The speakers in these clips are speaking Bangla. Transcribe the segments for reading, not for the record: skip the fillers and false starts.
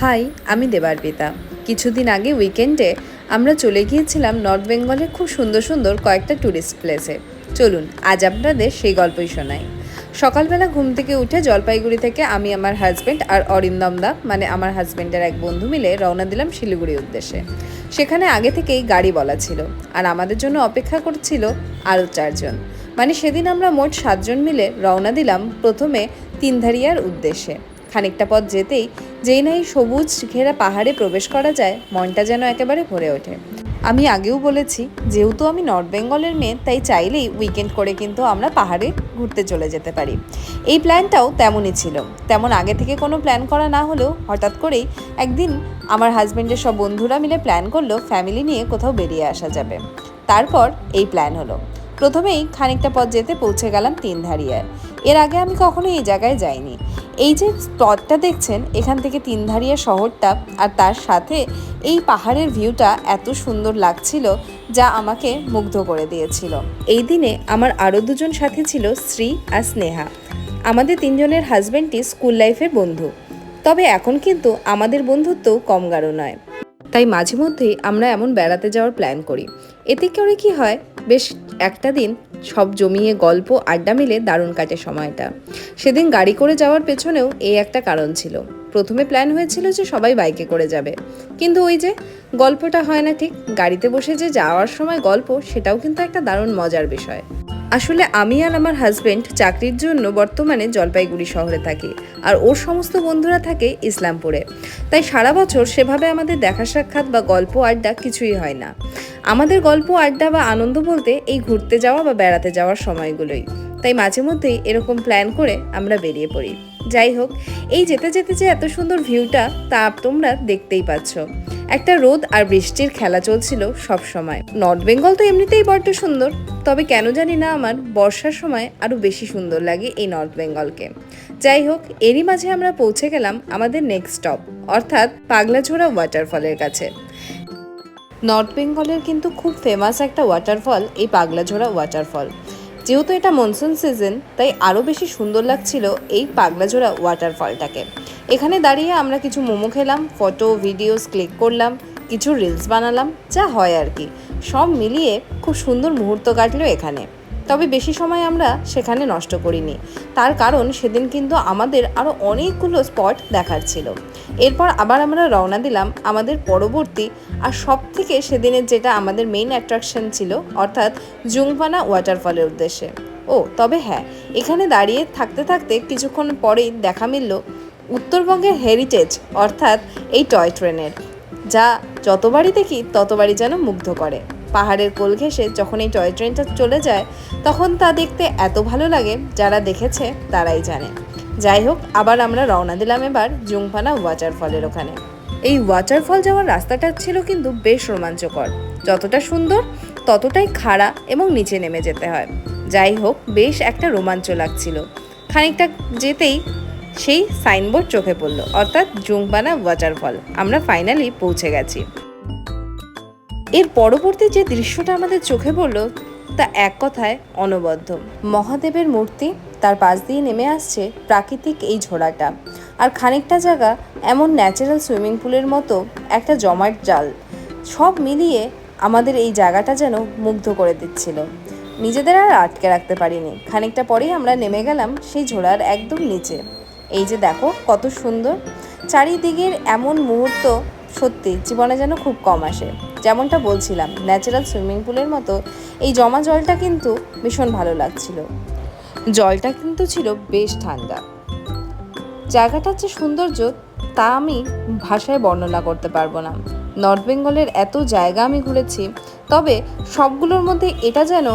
হাই, আমি দেবার্পিতা। কিছুদিন আগে উইকেন্ডে আমরা চলে গিয়েছিলাম নর্থ বেঙ্গলের খুব সুন্দর সুন্দর কয়েকটা ট্যুরিস্ট প্লেসে। চলুন আজ আপনাদের সেই গল্পই শোনাই। সকালবেলা ঘুম থেকে উঠে জলপাইগুড়ি থেকে আমি, আমার হাজব্যান্ড আর অরিন্দম দা মানে আমার হাজব্যান্ডের এক বন্ধু মিলে রওনা দিলাম শিলিগুড়ির উদ্দেশ্যে। সেখানে আগে থেকেই গাড়ি বলা ছিল আর আমাদের জন্য অপেক্ষা করছিল আরও 4 জন। মানে সেদিন আমরা মোট 7 জন মিলে রওনা দিলাম প্রথমে তিনধারিয়ার উদ্দেশ্যে। খানিকটা পথ যেতেই যেই না এই সবুজ ঘেরা পাহাড়ে প্রবেশ করা যায়, মনটা যেন একেবারে ভরে ওঠে। আমি আগেও বলেছি, যেহেতু আমি নর্থ বেঙ্গলের মেয়ে, তাই চাইলেই উইকেন্ড করে কিন্তু আমরা পাহাড়ে ঘুরতে চলে যেতে পারি। এই প্ল্যানটাও তেমনই ছিল। তেমন আগে থেকে কোনো প্ল্যান করা না হলেও হঠাৎ করেই একদিন আমার হাজব্যান্ডের সব বন্ধুরা মিলে প্ল্যান করলো ফ্যামিলি নিয়ে কোথাও বেরিয়ে আসা যাবে। তারপর এই প্ল্যান হলো। প্রথমেই খানিকটা পথ যেতে পৌঁছে গেলাম তিনধারিয়ায়। এর আগে আমি কখনো এই জায়গায় যাইনি। এই যে স্পটটা দেখছেন, এখান থেকে তিনধারিয়া শহরটা আর তার সাথে এই পাহাড়ের ভিউটা এত সুন্দর লাগছিল, যা আমাকে মুগ্ধ করে দিয়েছিল। এই দিনে আমার আরও 2জন সাথী ছিল, শ্রী আর স্নেহা। আমাদের 3জনের হাজব্যান্ডই স্কুল লাইফের বন্ধু। তবে এখন কিন্তু আমাদের বন্ধুত্বও কম গাঢ় নয়। তাই মাঝে মধ্যেই আমরা এমন বেড়াতে যাওয়ার প্ল্যান করি। এতে করে কি হয়, বেশ একটা দিন সব জমিয়ে গল্প আড্ডা মিলে দারুণ কাটে সময়টা। সেদিন গাড়ি করে যাওয়ার পেছনেও এই একটা কারণ ছিল। প্রথমে প্ল্যান হয়েছিল যে সবাই বাইকে করে যাবে, কিন্তু ওই যে গল্পটা হয় না ঠিক। গাড়িতে বসে যে যাওয়ার সময় গল্প, সেটাও কিন্তু একটা দারুণ মজার বিষয়। আসলে আমি আর আমার হাজব্যান্ড চাকরির জন্য বর্তমানে জলপাইগুড়ি শহরে থাকি, আর ওর সমস্ত বন্ধুরা থাকে ইসলামপুরে। তাই সারা বছর সেভাবে আমাদের দেখা সাক্ষাৎ বা গল্প আড্ডা কিছুই হয় না। আমাদের গল্প আড্ডা বা আনন্দ বলতে এই ঘুরতে যাওয়া বা বেড়াতে যাওয়ার সময়গুলোই। তাই মাঝে মধ্যেই এরকম প্ল্যান করে আমরা বেরিয়ে পড়ি। যাই হোক, এই যেতে যেতে যে এত সুন্দর ভিউটা, তা তোমরা দেখতেই পাচ্ছ। একটা রোদ আর বৃষ্টির খেলা চলছিল সব সময়। নর্থ বেঙ্গল তো এমনিতেই বড্ড সুন্দর, তবে কেন জানি না আমার বর্ষার সময় আরও বেশি সুন্দর লাগে এই নর্থ বেঙ্গলকে। যাই হোক, এরই মাঝে আমরা পৌঁছে গেলাম আমাদের নেক্সট স্টপ, অর্থাৎ পাগলাঝোড়া ওয়াটারফলের কাছে। নর্থ বেঙ্গলের কিন্তু খুব ফেমাস একটা ওয়াটারফল এই পাগলাঝোড়া ওয়াটারফল। যেহেতু এটা মনসুন সিজন, তাই আরও বেশি সুন্দর লাগছিল এই পাগলাঝোড়া ওয়াটারফলটাকে। এখানে দাঁড়িয়ে আমরা কিছু মোমো খেলাম, ফটো ভিডিওস ক্লিক করলাম, কিছু রিলস বানালাম, যা হয় আর কি। সব মিলিয়ে খুব সুন্দর মুহূর্ত কাটলো এখানে। তবে বেশি সময় আমরা সেখানে নষ্ট করিনি, তার কারণ সেদিন কিন্তু আমাদের আরও অনেকগুলো স্পট দেখার ছিল। এরপর আবার আমরা রওনা দিলাম আমাদের পরবর্তী আর সব থেকে সেদিনের যেটা আমাদের মেইন অ্যাট্রাকশন ছিল, অর্থাৎ জুংপানা ওয়াটারফলের উদ্দেশ্যে। তবে হ্যাঁ, এখানে দাঁড়িয়ে থাকতে থাকতে কিছুক্ষণ পরেই দেখা মিলল উত্তরবঙ্গের হেরিটেজ, অর্থাৎ এই টয় ট্রেনের, যা যতবারই দেখি ততবারই যেন মুগ্ধ করে। পাহাড়ের কোল ঘেঁষে যখন এই টয় ট্রেনটা চলে যায়, তখন তা দেখতে এত ভালো লাগে, যারা দেখেছে তারাই জানে। যাই হোক, আবার আমরা রওনা দিলাম এবার জুংপানা ওয়াটারফলের ওখানে। এই ওয়াটারফল যাওয়ার রাস্তাটা ছিল কিন্তু বেশ রোমাঞ্চকর। যতটা সুন্দর ততটাই খাড়া এবং নিচে নেমে যেতে হয়। যাই হোক, বেশ একটা রোমাঞ্চ লাগছিল। খানিকটা যেতেই সেই সাইনবোর্ড চোখে পড়ল, অর্থাৎ জুংপানা ওয়াটারফল। আমরা ফাইনালি পৌঁছে গেছি। এর পরবর্তী যে দৃশ্যটা আমাদের চোখে পড়ল, তা এক কথায় অনবদ্য। মহাদেবের মূর্তি, তার পাশ দিয়ে নেমে আসছে প্রাকৃতিক এই ঝোড়াটা, আর খানিকটা জায়গা এমন ন্যাচারাল সুইমিং পুলের মতো একটা জমাট জাল। সব মিলিয়ে আমাদের এই জায়গাটা যেন মুগ্ধ করে দিচ্ছিল। নিজেদের আর আটকে রাখতে পারিনি। খানিকটা পরেই আমরা নেমে গেলাম সেই ঝোড়ার একদম নিচে। এই যে দেখো কত সুন্দর চারিদিকের এমন মুহূর্ত, সত্যি জীবনে যেন খুব কম আসে। যেমনটা বলছিলাম, ন্যাচারাল সুইমিং পুলের মতো এই জমা জলটা কিন্তু ভীষণ ভালো লাগছিল। জলটা কিন্তু ছিল বেশ ঠান্ডা। জায়গাটার যে সৌন্দর্য, তা আমি ভাষায় বর্ণনা করতে পারবো না। নর্থ বেঙ্গলের এত জায়গা আমি ঘুরেছি, তবে সবগুলোর মধ্যে এটা যেন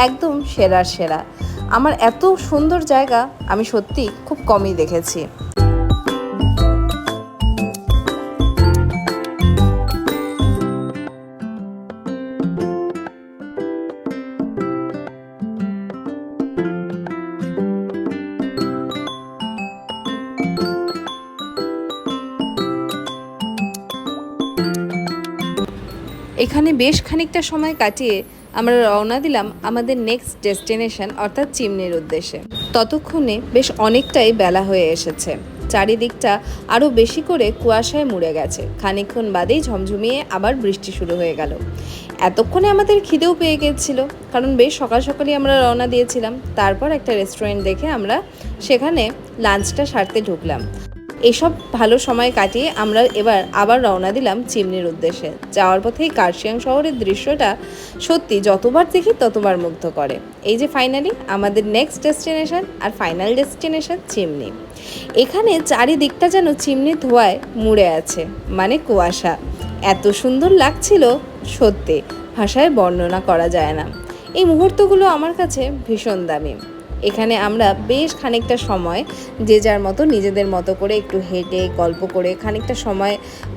একদম সেরার সেরা। আমার এত সুন্দর জায়গা আমি সত্যি খুব কমই দেখেছি। এখানে বেশ খানিকটা সময় কাটিয়ে আমরা রওনা দিলাম আমাদের নেক্সট ডেস্টিনেশন, অর্থাৎ চিমনির উদ্দেশ্যে। ততক্ষণে বেশ অনেকটাই বেলা হয়ে এসেছে। চারিদিকটা আরও বেশি করে কুয়াশায় মুড়ে গেছে। খানিকক্ষণ বাদেই ঝমঝমিয়ে আবার বৃষ্টি শুরু হয়ে গেল। এতক্ষণে আমাদের খিদেও পেয়ে গেছিলো, কারণ বেশ সকাল সকালই আমরা রওনা দিয়েছিলাম। তারপর একটা রেস্টুরেন্ট দেখে আমরা সেখানে লাঞ্চটা সারতে ঢুকলাম। এসব ভালো সময় কাটিয়ে আমরা এবার আবার রওনা দিলাম চিমনির উদ্দেশ্যে। যাওয়ার পথেই কার্শিয়াং শহরের দৃশ্যটা সত্যি যতবার দেখি ততবার মুগ্ধ করে। এই যে ফাইনালি আমাদের নেক্সট ডেস্টিনেশন আর ফাইনাল ডেস্টিনেশন চিমনি। এখানে চারিদিকটা যেন চিমনির ধোঁয়ায় মুড়ে আছে, মানে কুয়াশা। এত সুন্দর লাগছিল, সত্যি ভাষায় বর্ণনা করা যায় না। এই মুহূর্তগুলো আমার কাছে ভীষণ দামি। এখানে আমরা বেশ খানিকটা সময় যে যার মতো নিজেদের মতো করে একটু হেঁটে গল্প করে খানিকটা সময়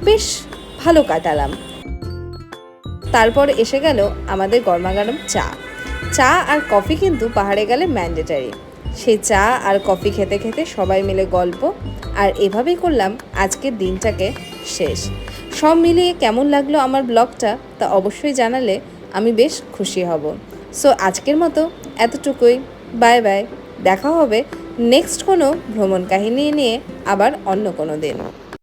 বেশ ভালো কাটালাম। তারপর এসে গেল আমাদের গরমাগরম চা আর কফি কিন্তু পাহাড়ে গেলে ম্যান্ডেটারি। সেই চা আর কফি খেতে খেতে সবাই মিলে গল্প, আর এভাবেই করলাম আজকের দিনটাকে শেষ। সব মিলিয়ে কেমন লাগলো আমার ব্লগটা তা অবশ্যই জানালে আমি বেশ খুশি হব। সো আজকের মতো এতটুকুই। Bye bye. দেখা হবে নেক্সট কোনো ভ্রমণ কাহিনী নিয়ে আবার অন্য কোনো দিন।